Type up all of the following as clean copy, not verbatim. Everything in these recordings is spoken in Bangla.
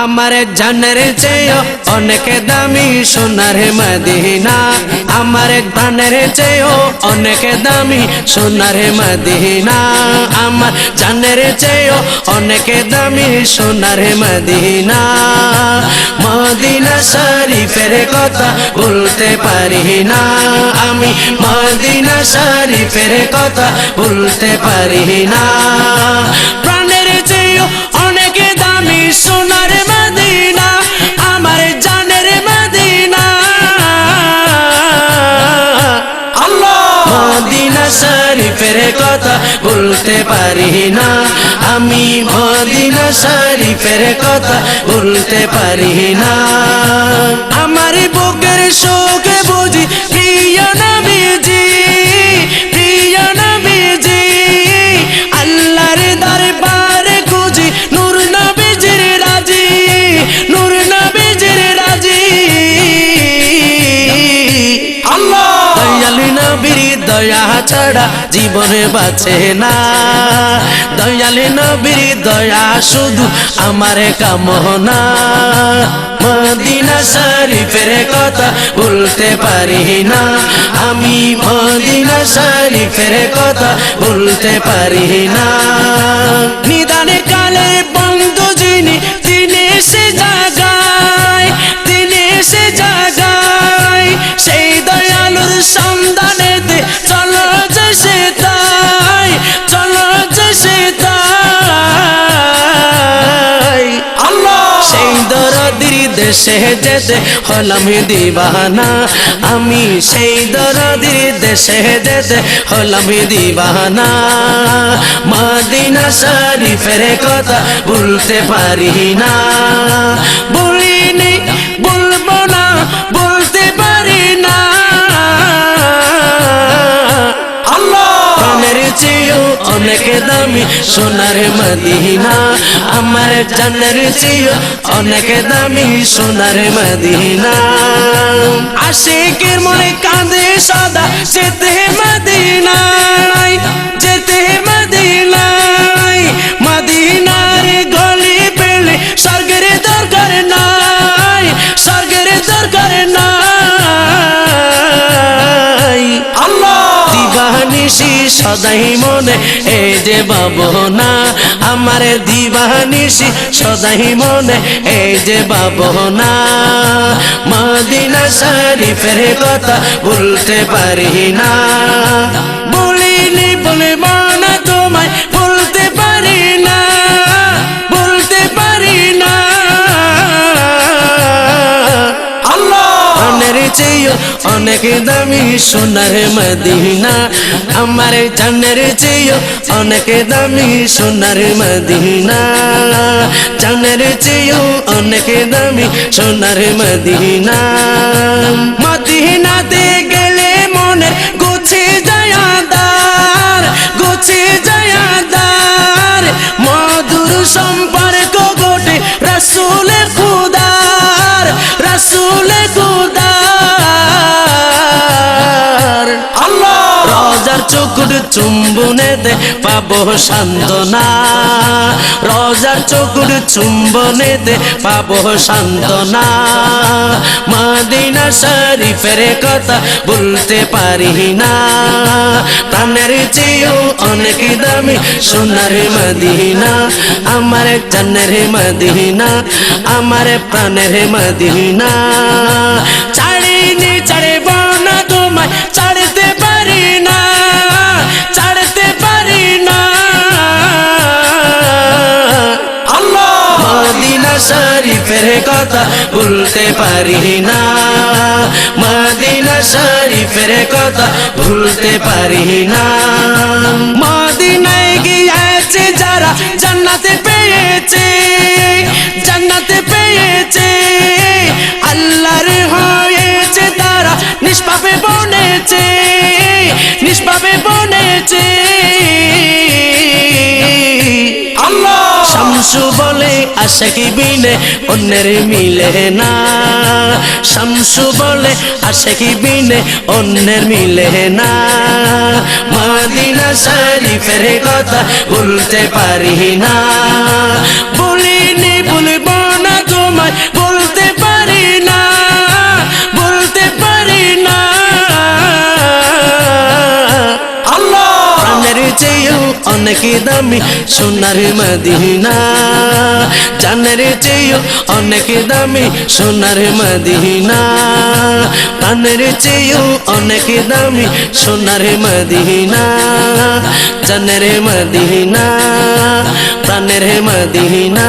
আমার জানের চেয়েও অনেক দামি সোনার মদিনা, আমার প্রাণের চেয়েও অনেক দামি সোনার মদিনা, আমার জানের চেয়েও অনেক দামি সোনার মদিনা। মদিনা শরীফের কথা বলতে পারি না আমি, মদিনা শরীফের কথা বলতে পারি না। প্রাণের চেয়েও অনেক দামি সোনার মদিনা, আমার জানের মদিনা। আল্লাহ মদিনা শরীফের কথা বলতে পারি না আমি, মদিনা শরীফের কথা বলতে পারি না। আমার বুকের শোক বুঝি প্রিয় নবীজি, প্রিয় নবীজি, আল্লাহর দরবারে খুঁজি নূর নবীজির রাজি, নূর নবীজির রাজি। আল্লাহ দয়ালু নবীর দয়া ছাড়া জীবনে বাঁচে না, দয়ালু নবীর দয়া শুধু আমার কামনা। মদিনা শরীফের কথা বলতে পারি না আমি, মদিনা শরীফের কথা বলতে পারি না। নিদানে কালে বন্ধু যিনি, তিনি এসে জাগায়, তিনি এসে জাগায়, সেই দয়ালুর সন্ধানেতে চলো যে সে তাই, চলো যে সে তাই। আল্লাহ সেই দরদির দেশে যেতে হলাম দিবানা আমি, সেই দরদির দেশে যেতে হলাম দিবানা। মদিনা শরীফের কথা বলতে পারি না, বলিনি বলবো না, বলতে পারি না। প্রাণের চেয়েও অনেক দামি সোনার মদিনা, আমার জানের চেয়েও অনেক দামি সোনার মদিনা। আশিকের মনে কাঁদে সদা যেতে মদিনায়, যেতে মদিনায়, মদিনার গলি পেলে স্বর্গের দরকার নাই, স্বর্গের দরকার নাই। আল্লাহ দিবানিশি সদাই মনে এই যে ভাবনা, আমার দিবানিশি সদাই মনে এই যে ভাবনা। মদিনা শরীফের কথা বলতে পারি না, বলিনি বলবো না তোমায়, বলতে পারি না, বলতে পারি না। প্রাণের চেয়েও অনেক দামি সোনার মদিনা, আমার জানের চেয়েও অনেক দামি সোনার মদিনা, জানের চেয়েও অনেক দামি সোনার মদিনা। মদিনাতে গেলে মনের গুছে যায়াদার, গুছে যায়াদার, মধুর সম্পর্ক গোটে রাসূলে খুদার, রাসূলে খুদার। আল্লাহ রোজার চোখের চুম্বনেতে পাবো সান্ত্বনা, রোজার চোখের চুম্বনেতে পাবো সান্ত্বনা। মদিনা শরীফের কথা বলতে পারি না, প্রাণের চেয়েও অনেক দামি সোনার মদিনা, আমার জানের মদিনা, আমার প্রাণের মদিনা। ছাড়িনি ছাড়ব না তোমায়, ছাড়তে পারি না, ছাড়তে পারি না। আল্লাহ মদিনা শরীফের কথা বলতে পারি না, মদিনা শরীফের কথা ভুলতে পারি না। মদিনায় গিয়েছে যারা জান্নাতে পেয়েছে, জান্নাতে পেয়েছে, আল্লাহর হয়েছে তারা নিষ্পাপে বনেছে, নিষ্পাপে বনেছে। আল্লাহ শামসু বলে আশিকি বিনে অন্যের মিলে না, শামসু বলে আশিকি বিনে অন্যের মিলে না। মদিনা শরীফের কথা ভুলতে পারি না, বলিনি ভুলবো না। তোমায় বলতে পারি না, বলতে পারি না। আল্লাহ প্রাণের চেয়েও অনেক দামি সোনার মদিনা, জানের চেয়েও অনেক দামি সোনার মদিনা, প্রাণের চেয়েও অনেক দামি সোনার মদিনা, জানের মদিনা, প্রাণের মদিনা,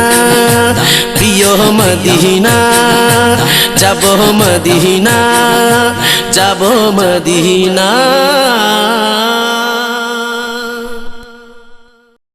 প্রিয় মদিনা, যাব মদিনা, যাব মদিনা।